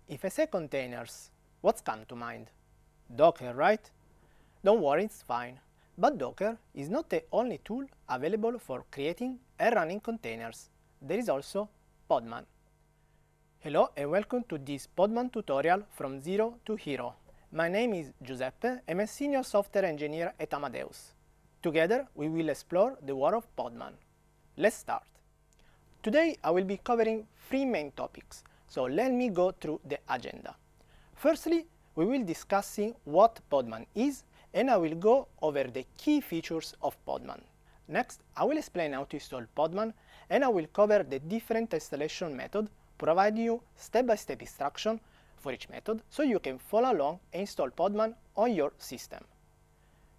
If I say containers, what's come to mind? Docker, right? Don't worry, it's fine. But Docker is not the only tool available for creating and running containers. There is also Podman. Hello and welcome to this Podman tutorial from zero to hero. My name is Giuseppe. I'm a senior software engineer at Amadeus. Together we will explore the world of Podman. Let's start. Today I will be covering three main topics, so let me go through the agenda. Firstly, we will discussing what Podman is, and I will go over the key features of Podman. Next, I will explain how to install Podman, and I will cover the different installation methods, providing you step-by-step instruction for each method, so you can follow along and install Podman on your system.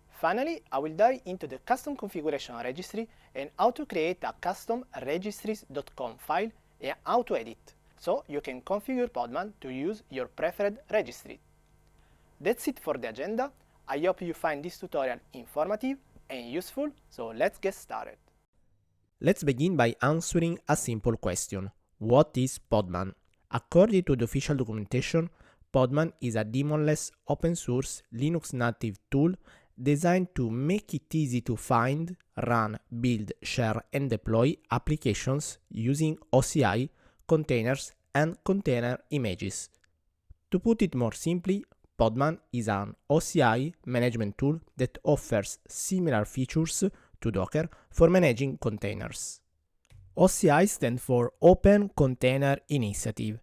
Finally, I will dive into the custom configuration registry and how to create a custom registries.conf file and how to edit, so you can configure Podman to use your preferred registry. That's it for the agenda. I hope you find this tutorial informative and useful, so let's get started. Let's begin by answering a simple question. What is Podman? According to the official documentation, Podman is a daemonless open-source Linux native tool designed to make it easy to find, run, build, share and deploy applications using OCI, containers and container images. To put it more simply, Podman is an OCI management tool that offers similar features to Docker for managing containers. OCI stands for Open Container Initiative.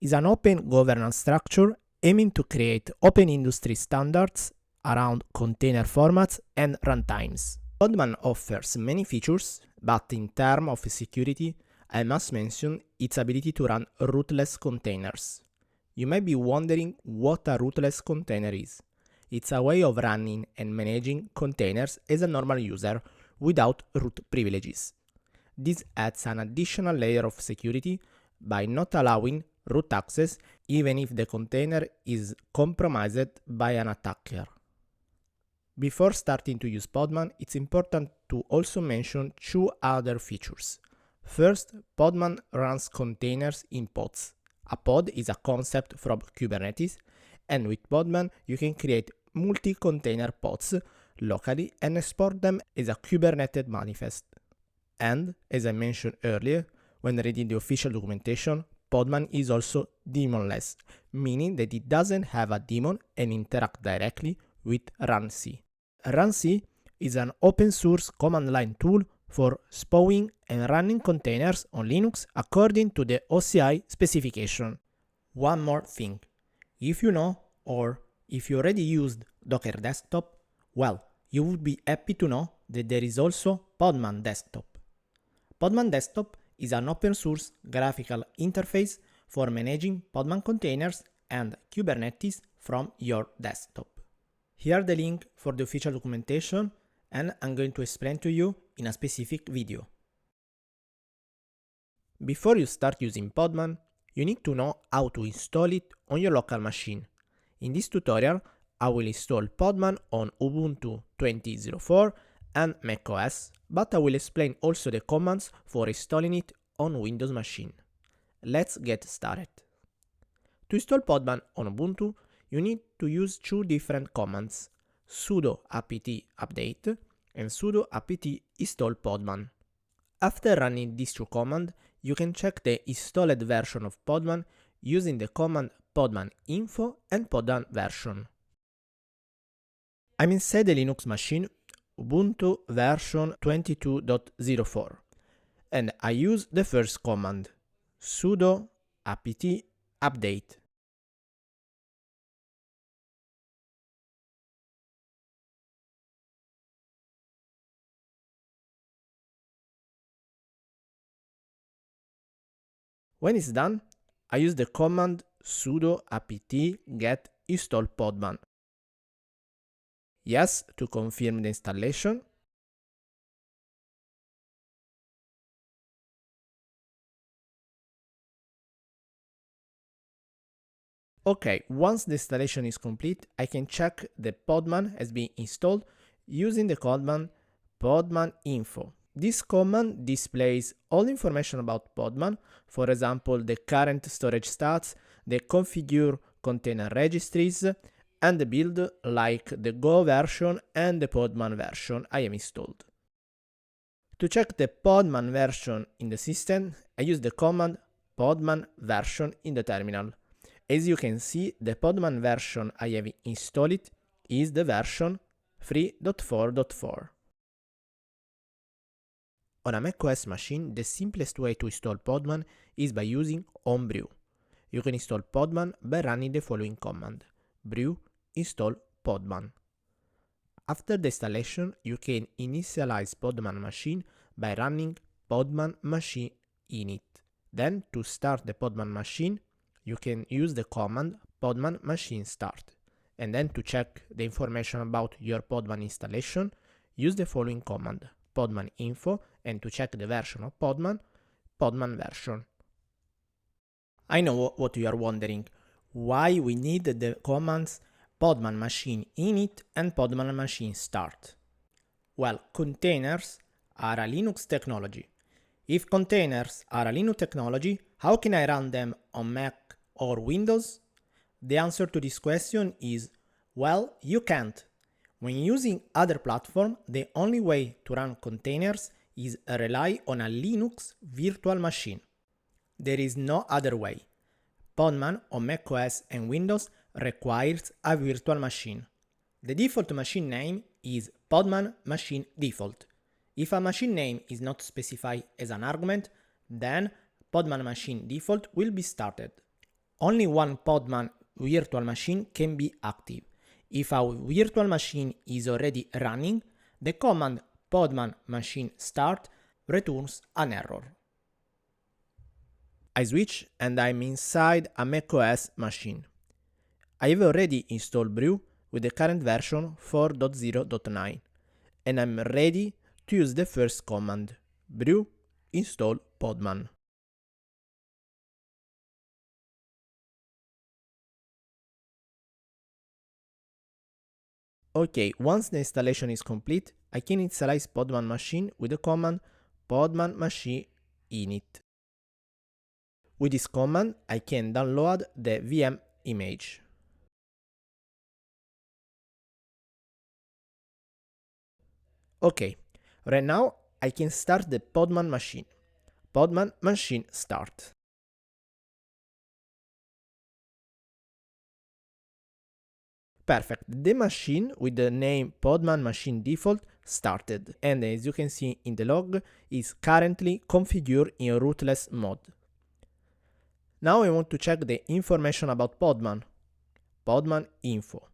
It's an open governance structure aiming to create open industry standards around container formats and runtimes. Podman offers many features, but in terms of security, I must mention its ability to run rootless containers. You may be wondering what a rootless container is. It's a way of running and managing containers as a normal user without root privileges. This adds an additional layer of security by not allowing root access even if the container is compromised by an attacker. Before starting to use Podman, it's important to also mention two other features. First, Podman runs containers in pods. A pod is a concept from Kubernetes, and with Podman you can create multi-container pods locally and export them as a Kubernetes manifest. And, as I mentioned earlier, when reading the official documentation, Podman is also daemonless, meaning that it doesn't have a daemon and interact directly with runc. Runc is an open-source command line tool for spawning and running containers on Linux according to the OCI specification. One more thing. If you know, or if you already used Docker Desktop, well, you would be happy to know that there is also Podman Desktop. Podman Desktop is an open-source graphical interface for managing Podman containers and Kubernetes from your desktop. Here are the link for the official documentation, and I'm going to explain to you in a specific video. Before you start using Podman, you need to know how to install it on your local machine. In this tutorial, I will install Podman on Ubuntu 20.04 and macOS, but I will explain also the commands for installing it on Windows machine. Let's get started. To install Podman on Ubuntu, you need to use two different commands, sudo apt update and sudo apt install Podman. After running these two commands, you can check the installed version of Podman using the command podman info and podman version. I'm inside the Linux machine, Ubuntu version 22.04, and I use the first command, sudo apt update. When it's done, I use the command sudo apt get install podman. Yes, to confirm the installation. Okay, once the installation is complete, I can check the Podman has been installed using the command podman info. This command displays all information about Podman, for example the current storage stats, the configure container registries, and the build like the Go version and the Podman version I have installed. To check the Podman version in the system, I use the command podman version in the terminal. As you can see, the Podman version I have installed is the version 3.4.4. On a macOS machine, the simplest way to install Podman is by using Homebrew. You can install Podman by running the following command: brew install Podman. After the installation, you can initialize Podman machine by running podman machine init. Then, to start the Podman machine, you can use the command podman machine start. And then to check the information about your Podman installation, use the following command: podman info, and to check the version of Podman, podman version. I know what you are wondering, why we need the commands podman machine init and podman machine start. Well, containers are a Linux technology. If containers are a Linux technology, how can I run them on Mac or Windows? The answer to this question is, well, you can't. When using other platforms, the only way to run containers is rely on a Linux virtual machine. There is no other way. Podman on macOS and Windows requires a virtual machine. The default machine name is podman machine default. If a machine name is not specified as an argument, then podman machine default will be started. Only one podman virtual machine can be active. If a virtual machine is already running, the command podman machine start returns an error. I switch and I'm inside a macOS machine. I have already installed Brew with the current version 4.0.9 and I'm ready to use the first command: brew install podman. Okay, once the installation is complete, I can initialize Podman machine with the command podman machine init. With this command, I can download the VM image. Okay, right now I can start the Podman machine. Podman machine start. Perfect, the machine with the name podman machine default started, and as you can see in the log, is currently configured in rootless mode. Now I want to check the information about Podman. Podman info.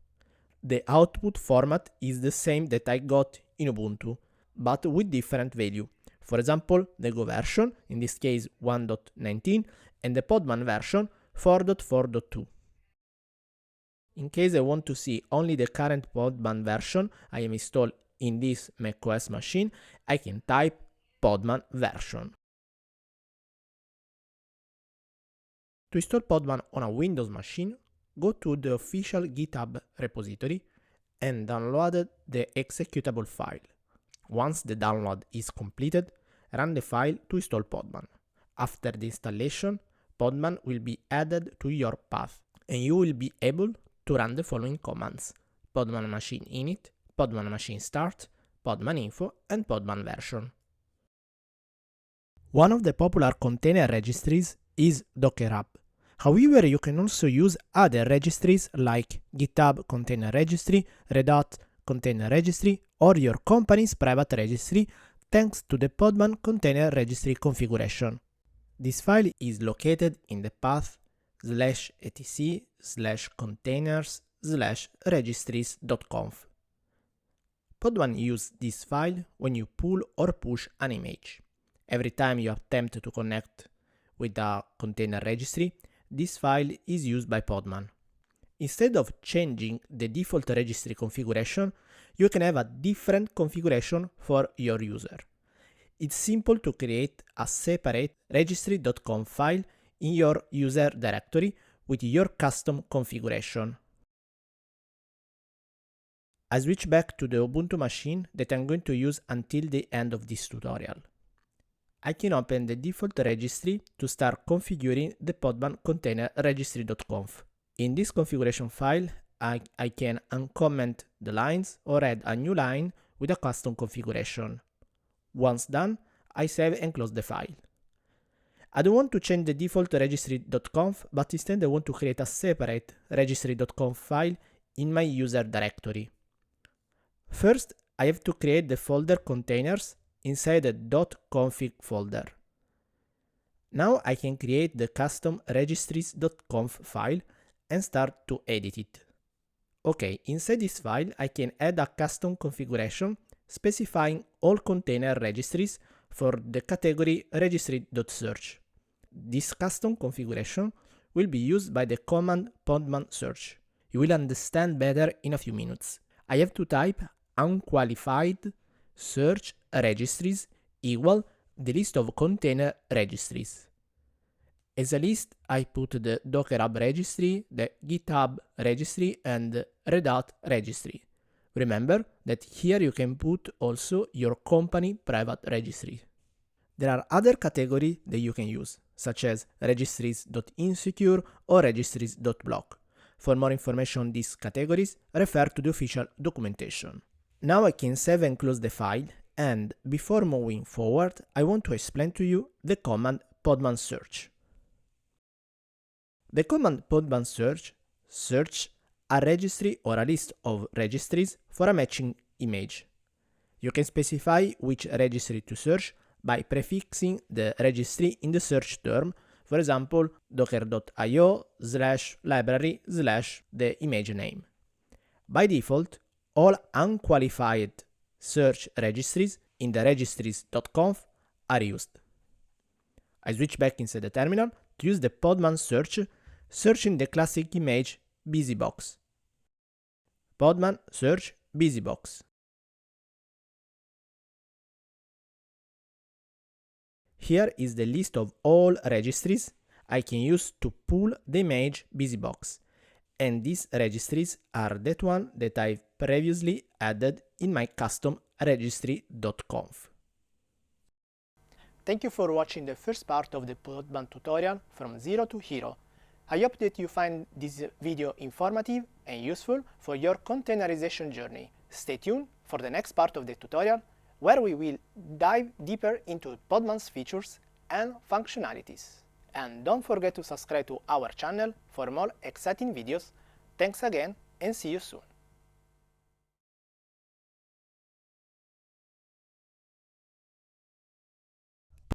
The output format is the same that I got in Ubuntu, but with different value. For example, the Go version, in this case 1.19, and the Podman version 4.4.2. In case I want to see only the current Podman version I am installed in this macOS machine, I can type Podman version. To install Podman on a Windows machine, go to the official GitHub repository and download the executable file. Once the download is completed, run the file to install Podman. After the installation, Podman will be added to your path, and you will be able to run the following commands: podman machine init, podman machine start, podman info, and podman version. One of the popular container registries is Docker. However, you can also use other registries like GitHub Container Registry, Red Hat Container Registry, or your company's private registry thanks to the Podman Container Registry configuration. This file is located in the path /etc/containers/registries.conf. Podman uses this file when you pull or push an image. Every time you attempt to connect with a container registry, this file is used by Podman. Instead of changing the default registry configuration, you can have a different configuration for your user. It's simple to create a separate registry.conf file in your user directory with your custom configuration. I switch back to the Ubuntu machine that I'm going to use until the end of this tutorial. I can open the default registry to start configuring the Podman container registry.conf. In this configuration file, I can uncomment the lines or add a new line with a custom configuration. Once done, I save and close the file. I don't want to change the default registry.conf, but instead I want to create a separate registry.conf file in my user directory. First, I have to create the folder containers inside the .config folder. Now I can create the custom registries.conf file and start to edit it. Okay, inside this file I can add a custom configuration specifying all container registries for the category registry.search. This custom configuration will be used by the command podman search. You will understand better in a few minutes. I have to type unqualified search registries equal the list of container registries. As a list, I put the Docker Hub registry, the GitHub registry, and the Red Hat registry. Remember that here you can put also your company private registry. There are other categories that you can use, such as registries.insecure or registries.block. For more information on these categories, refer to the official documentation. Now I can save and close the file, and before moving forward, I want to explain to you the command podman search. The command podman search a registry or a list of registries for a matching image. You can specify which registry to search by prefixing the registry in the search term, for example, docker.io/library/ the image name. By default, all unqualified search registries in the registries.conf are used. I switch back inside the terminal to use the podman searching the classic image busybox. Podman search busybox. Here is the list of all registries I can use to pull the image busybox, and these registries are that one that I've previously added in my custom registry.conf. Thank you for watching the first part of the Podman tutorial from zero to hero. I hope that you find this video informative and useful for your containerization journey. Stay tuned for the next part of the tutorial, where we will dive deeper into Podman's features and functionalities. And don't forget to subscribe to our channel for more exciting videos. Thanks again and see you soon.